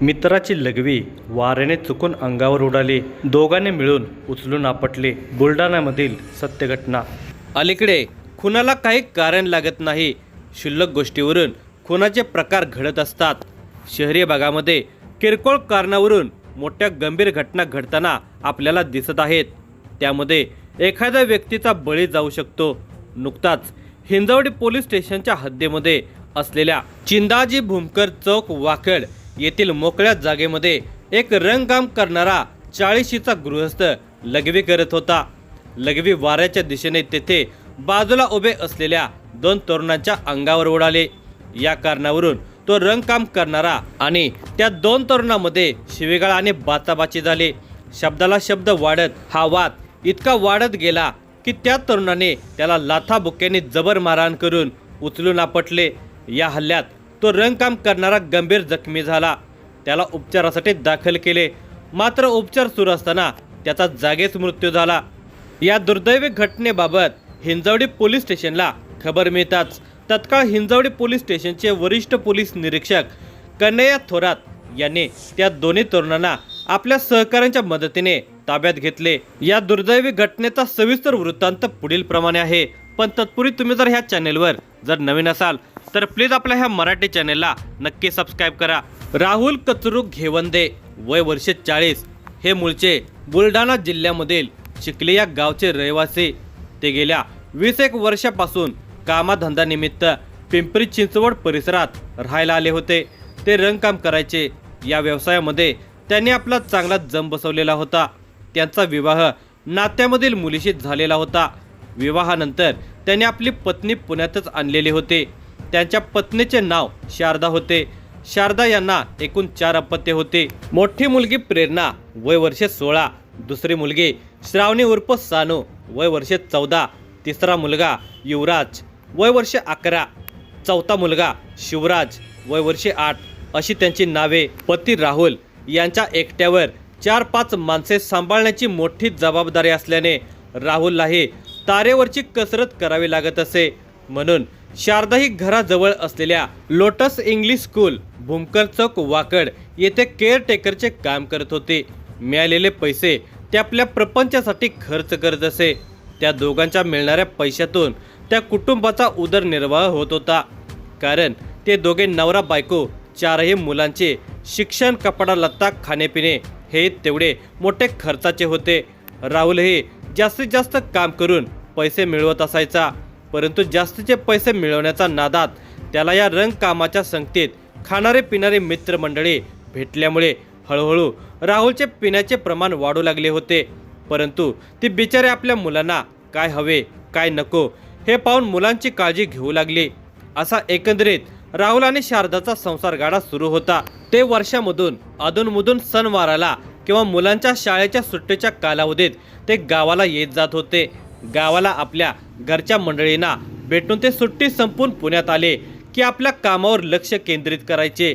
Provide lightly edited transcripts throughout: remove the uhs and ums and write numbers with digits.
मित्राची लघवी वाऱ्याने चुकून अंगावर उडाली. दोघांनी मिळून उचलून आपटले. बुलढाण्यामधील सत्य घटना. अलीकडे खुनाला काही कारण लागत नाही. क्षुल्लक गोष्टीवरून खुनाचे प्रकार घडत असतात. शहरी भागामध्ये किरकोळ कारणावरून मोठ्या गंभीर घटना घडताना आपल्याला दिसत आहेत. त्यामध्ये एखाद्या व्यक्तीचा बळी जाऊ शकतो. नुकताच हिंजवडी पोलीस स्टेशनच्या हद्दीमध्ये असलेल्या चिंदाजी भूमकर चौक वाकड येथील मोकळ्या जागेमध्ये एक रंगकाम करणारा 40शीचा गृहस्थ लघवी करत होता. लघवी वाऱ्याच्या दिशेने तेथे बाजूला उभे असलेल्या 2 तरुणांच्या अंगावर उडाले. या कारणावरून तो रंगकाम करणारा आणि त्या 2 तरुणांमध्ये शिवीगाळ आणि बाचाबाची झाली. शब्दाला शब्द वाढत हा वाद इतका वाढत गेला की त्या तरुणाने त्याला लाथाबुक्क्यांनी जबर मारहाण करून उचलून आपटले. या हल्ल्यात तो रंगकाम करणारा गंभीर जखमी झाला. त्याला उपचारासाठी दाखल केले, मात्र उपचार सुरू असताना त्याचा जागेच मृत्यू झाला. या दुर्दैवी घटनेबाबत हिंजवडी पोलीस स्टेशनला खबर मिळताच तत्काळ हिंजवडी पोलीस स्टेशनचे वरिष्ठ पोलीस निरीक्षक कन्हैया थोरात यांनी त्या दोन्ही तरुणांना आपल्या सहकाऱ्यांच्या मदतीने ताब्यात घेतले. या दुर्दैवी घटनेचा सविस्तर वृत्तांत पुढील प्रमाणे आहे. पण तत्पूर्वी तुम्ही जर ह्या चॅनेलवर जर नवीन असाल तर प्लीज आपल्या ह्या मराठी चॅनेलला नक्की सबस्क्राईब करा. राहुल कचरू घेवंदे, वय वर्ष 40, हे मूळचे बुलढाणा जिल्ह्यामधील चिखली या गावचे रहिवासी. ते गेल्या 21 वर्षापासून कामाधंद्यानिमित्त पिंपरी चिंचवड परिसरात राहायला आले होते. ते रंगकाम करायचे. या व्यवसायामध्ये त्यांनी आपला चांगला जम बसवलेला होता. त्यांचा विवाह नात्यामधील मुलीशी झालेला होता. विवाहानंतर त्यांनी आपली पत्नी पुण्यातच आणलेली होते. त्यांच्या पत्नीचे नाव शारदा होते. शारदा यांना एकूण 4 अपत्य होते. मोठी मुलगी प्रेरणा, वय वर्ष 16, दुसरी मुलगी श्रावणी उर्फ सानू, वय वर्ष 14, तिसरा मुलगा युवराज, वय वर्ष 11, चौथा मुलगा शिवराज, वय वर्ष 8, अशी त्यांची नावे. पती राहुल यांच्या एकट्यावर 4-5 माणसे सांभाळण्याची मोठी जबाबदारी असल्याने राहुललाही तारेवरची कसरत करावी लागत असे. म्हणून शारदा ही घराजवळ असलेल्या लोटस इंग्लिश स्कूल भूमकर चौक वाकड येथे केअरटेकरचे काम करत होते. मिळालेले पैसे ते आपल्या प्रपंचासाठी खर्च करत असे. त्या दोघांच्या मिळणाऱ्या पैशातून त्या कुटुंबाचा उदरनिर्वाह होत होता. कारण ते दोघे नवरा बायको 4ही मुलांचे शिक्षण, कपडा लत्ता, खाणेपिणे हे तेवढे मोठे खर्चाचे होते. राहुल हे जास्तीत जास्त काम करून पैसे मिळवत असायचा. परंतु जास्तीचे पैसे मिळवण्याच्या नादात त्याला या रंगकामाच्या संगतीत खाणारे पिणारे मित्रमंडळी भेटल्यामुळे हळूहळू राहुलचे पिण्याचे प्रमाण वाढू लागले होते. परंतु ती बिचारे आपल्या मुलांना काय हवे काय नको हे पाहून मुलांची काळजी घेऊ लागली. असा एकंदरीत राहुल आणि शारदाचा संसार गाडा सुरू होता. ते वर्षामधून अधूनमधून सणवाराला किंवा मुलांच्या शाळेच्या सुट्टीच्या कालावधीत ते गावाला येत जात होते. गावाला आपल्या घरच्या मंडळींना भेटून ते सुट्टी संपून पुण्यात आले की आपल्या कामावर लक्ष केंद्रित करायचे.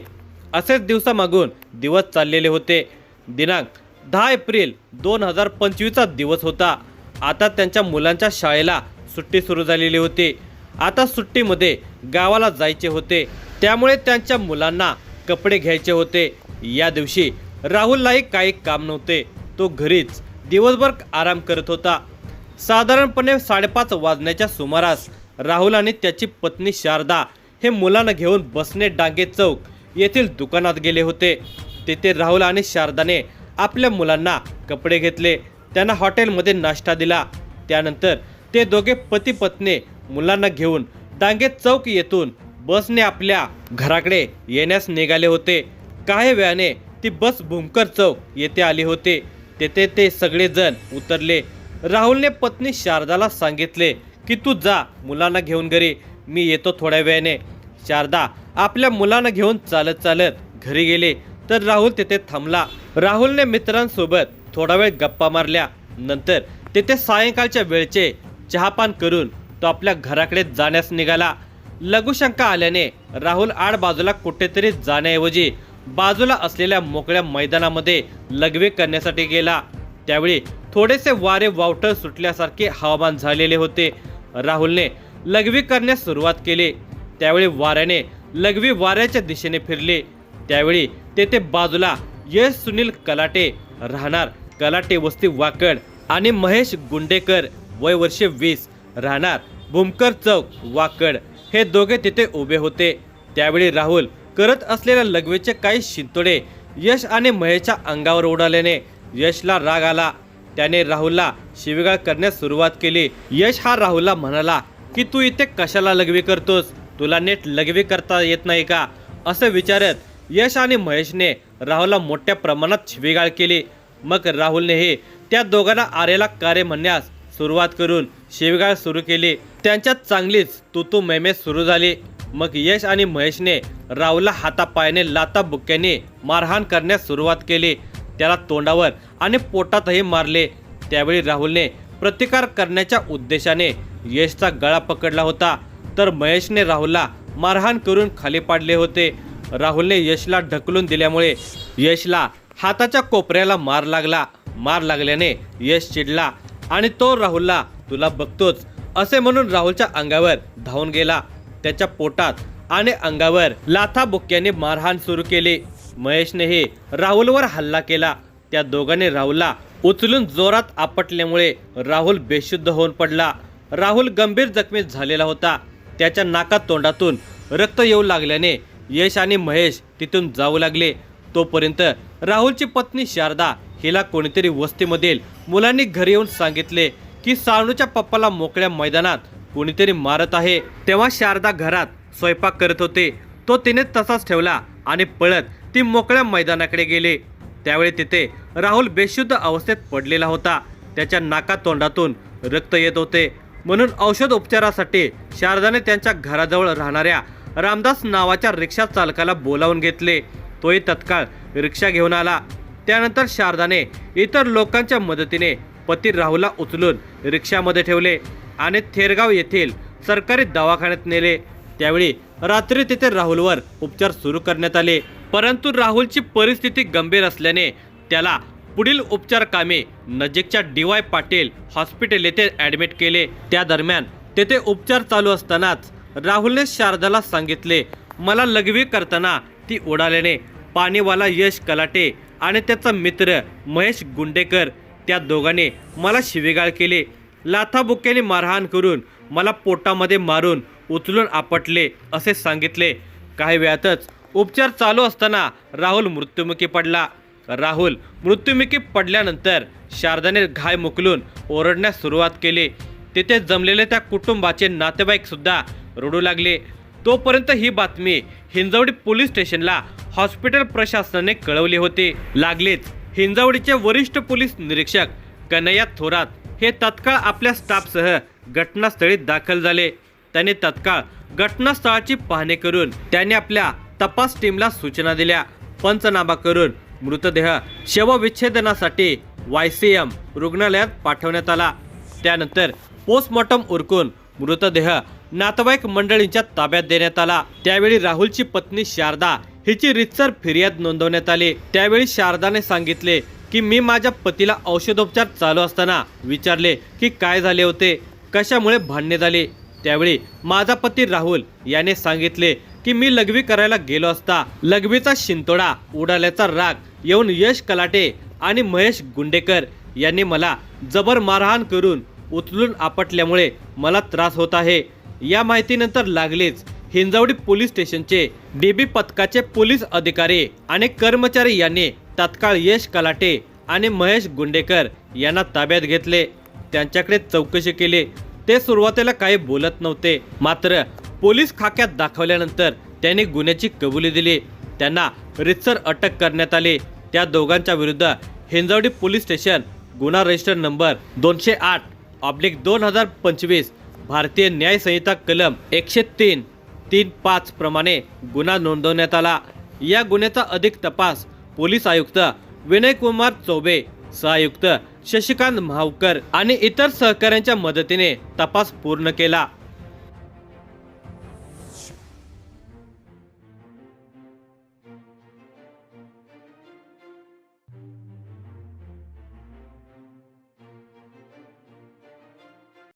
असेच दिवसामागून दिवस चाललेले होते. दिनांक 10 एप्रिल 2025चा दिवस होता. आता त्यांच्या मुलांच्या शाळेला सुट्टी सुरू झालेली होती. आता सुट्टीमध्ये गावाला जायचे होते. त्यामुळे त्यांच्या मुलांना कपडे घ्यायचे होते. या दिवशी राहुललाही काही काम नव्हते. तो घरीच दिवसभर आराम करत होता. साधारणपणे 5:30 वाजण्याच्या सुमारास राहुल आणि त्याची पत्नी शारदा हे मुलांना घेऊन बसने डांगे चौक येथील दुकानात गेले होते. तेथे राहुल आणि शारदाने आपल्या मुलांना कपडे घेतले. त्यांना हॉटेलमध्ये नाश्ता दिला. त्यानंतर ते दोघे पती पत्नी मुलांना घेऊन डांगे चौक येथून बसने आपल्या घराकडे येण्यास निघाले होते. काही वेळाने ती बस भूमकर चौक येथे आली होती. तेथे ते सगळेजण उतरले. राहुलने पत्नी शारदाला सांगितले की तू जा मुलांना घेऊन घरी, मी येतो थोड्या वेळाने. शारदा आपल्या मुलांना घेऊन चालत चालत घरी गेले तर राहुल तेथे थांबला. राहुलने मित्रांसोबत थोडा वेळ गप्पा मारल्या. नंतर तेथे सायंकाळच्या वेळचे चहापान करून तो आपल्या घराकडे जाण्यास निघाला. लघुशंका आल्याने राहुल आडबाजूला कुठेतरी जाण्याऐवजी बाजूला असलेल्या मोकळ्या मैदानामध्ये लघवी करण्यासाठी गेला. त्यावेळी थोडेसे वारे वावटळ सुटल्यासारखे हवामान झालेले होते. राहुलने लघवी करण्यास सुरुवात केली. त्यावेळी वाऱ्याने लघवी वाऱ्याच्या दिशेने फिरली. त्यावेळी तेथे बाजूला यश सुनील कलाटे राहणार कलाटे वस्ती वाकड आणि महेश गुंडेकर वय वर्षे 20 राहणार भूमकर चौक वाकड हे दोघे तिथे उभे होते। त्यावेळी राहुल करत असलेल्या लघवीचे काही शिंतोडे यश आणि महेशच्या अंगावर उडाल्याने यशला राग आला। त्याने राहुलला शिवीगाळ करण्यास सुरुवात केली। यश हा राहुलला म्हणाला की तू इथे कशाला लघवी करतोस, तुला नीट लघवी करता येत नाही का, असं विचारत यश आणि महेशने राहुलला मोठ्या प्रमाणात शिवीगाळ केली। मग राहुलनेही त्या दोघांना आरेला कारे म्हणण्यास सुरुवात करून शिवीगाळ सुरू केली। त्यांच्यात चांगलीच तू मैमे सुरू झाली। मग यश आणि महेशने राहुलला हातापायाने लाता बुक्क्याने मारहाण करण्यास सुरुवात केली। त्याला तोंडावर आणि पोटातही मारले। त्यावेळी राहुलने प्रतिकार करण्याच्या उद्देशाने यशचा गळा पकडला होता, तर महेशने राहुलला मारहाण करून खाली पाडले होते। राहुलने यशला ढकलून दिल्यामुळे यशला हाताच्या कोपऱ्याला मार लागला। मार लागल्याने यश चिडला आणि तो राहुलला तुला बघतोच असे म्हणून राहुलच्या अंगावर धावून गेला। त्याच्या पोटात आणि अंगावर लाथा बुक्क्याने मारहाण सुरू केली। महेशनेही राहुलवर हल्ला केला। त्या दोघांनी राहुलला उचलून जोरात आपटल्यामुळे राहुल बेशुद्ध होऊन पडला। राहुल गंभीर जखमी झालेला होता। त्याच्या नाकात तोंडातून रक्त येऊ लागल्याने यश आणि महेश तिथून जाऊ लागले। तोपर्यंत राहुलची पत्नी शारदा हिला कोणीतरी वस्तीमधील मुलांनी घरी येऊन सांगितले की सानूच्या पप्पाला मोकळ्या मैदानात कोणीतरी मारत आहे। तेव्हा शारदा घरात स्वयंपाक करत होते, तो तिने तसाच ठेवला आणि पळत ती मोकळ्या मैदानाकडे गेली। त्यावेळी तिथे राहुल बेशुद्ध अवस्थेत पडलेला होता। त्याच्या नाकात तोंडातून रक्त येत होते, म्हणून औषध उपचारासाठी शारदाने त्यांच्या घराजवळ राहणाऱ्या रामदास नावाच्या रिक्षा चालकाला बोलावून घेतले। तोही तत्काळ रिक्षा घेऊन आला। त्यानंतर शारदाने इतर लोकांच्या मदतीने पती राहुलला उचलून रिक्षामध्ये ठेवले आणि थेरगाव येथील सरकारी दवाखान्यात नेले। त्यावेळी रात्री तिथे राहुलवर उपचार सुरू करण्यात आले, परंतु राहुलची परिस्थिती गंभीर असल्याने त्याला पुढील उपचार कामी नजीकच्या DY पाटील हॉस्पिटल येथे ॲडमिट केले। त्या दरम्यान तेथे उपचार चालू असतानाच राहुलने शारदाला सांगितले, मला लघवी करताना ती उडाल्याने पाणीवाला यश कलाटे आणि त्याचा मित्र महेश गुंडेकर त्या दोघांनी मला शिवीगाळ केली। लाथाबुक्क्याने मारहाण करून मला पोटामध्ये मारून उचलून आपटले असे सांगितले। काही वेळातच उपचार चालू असताना राहुल मृत्युमुखी पडला। राहुल मृत्युमुखी पडल्यानंतर शारदाने घाय मुकलून ओरडण्यास सुरुवात केली। तिथे जमलेले त्या कुटुंबाचे नातेवाईक सुद्धा रडू लागले। तोपर्यंत ही बातमी हिंजवडी पोलीस स्टेशनला हॉस्पिटल प्रशासनाने कळवली होती। लागलीच हिंजवडीचे वरिष्ठ पोलीस निरीक्षक कन्हैया थोरात हे तत्काळ आपल्या स्टाफसह घटनास्थळी दाखल झाले। त्यांनी तत्काळ घटनास्थळाची पाहणी करून त्यांनी आपल्या तपास टीमला सूचना दिल्या। पंचनामा करून मृतदेह शवविच्छेदनासाठी YCM रुग्णालयात पाठवण्यात आला। त्यानंतर पोस्टमॉर्टम उरकून मृतदेह नातेवाईक मंडळींच्या ताब्यात देण्यात आला। त्यावेळी राहुलची पत्नी शारदा हिची रितसर फिर्याद नोंदवण्यात आली। त्यावेळी शारदाने सांगितले की मी माझ्या पतीला औषधोपचार चालू असताना विचारले की काय झाले होते, कशामुळे भांडणे झाले। त्यावेळी माझा पती राहुल याने सांगितले की मी लघवी करायला गेलो असता लघवीचा शिंतोडा उडाल्याचा राग येऊन यश कलाटे आणि महेश गुंडेकर यांनी मला जबर मारहाण करून उचलून आपटल्यामुळे मला त्रास होत आहे। या माहितीनंतर लागलीच हिंजवडी पोलीस स्टेशनचे DB पथकाचे पोलीस अधिकारी आणि कर्मचारी यांनी तत्काळ यश कलाटे आणि महेश गुंडेकर यांना ताब्यात घेतले। त्यांच्याकडे चौकशी केली। ते सुरुवातीला काही बोलत नव्हते, मात्र पोलीस खाक्यात दाखवल्यानंतर त्यांनी गुन्ह्याची कबुली दिली। त्यांना रितसर अटक करण्यात आली। त्या दोघांच्या विरुद्ध हिंजवडी पोलीस स्टेशन गुन्हा रजिस्टर नंबर 208/2025 भारतीय न्याय संहिता कलम 103-3-5 प्रमाणे गुन्हा नोंदवण्यात आला। या गुन्ह्याचा अधिक तपास पोलीस आयुक्त विनय कुमार चौबे, सहआयुक्त शशिकांत महावकर आणि इतर सहकाऱ्यांच्या मदतीने तपास पूर्ण केला।